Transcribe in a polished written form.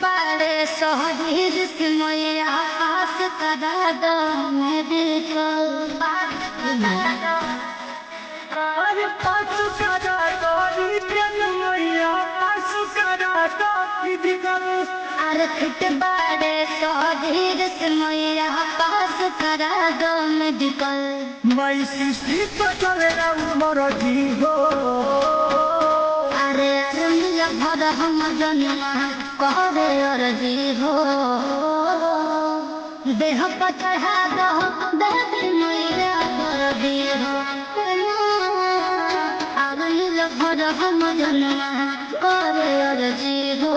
बाड़े शहीद सिमय आकाश करा दो मेडिकल अरे पास करा दो मैया पास करा दो मेडिकल अरे फिट बाड़े शहीद सिमय आकाश करा दो मेडिकल मैं सृष्टि तो चलेगा उमर जी हो अरे अरनिया भर हम जन्मा करे अर्जी हो देह पर चढ़ा दो देवी मैया कर दी हो अरनिया भर हम जन्मा करे अर्जी हो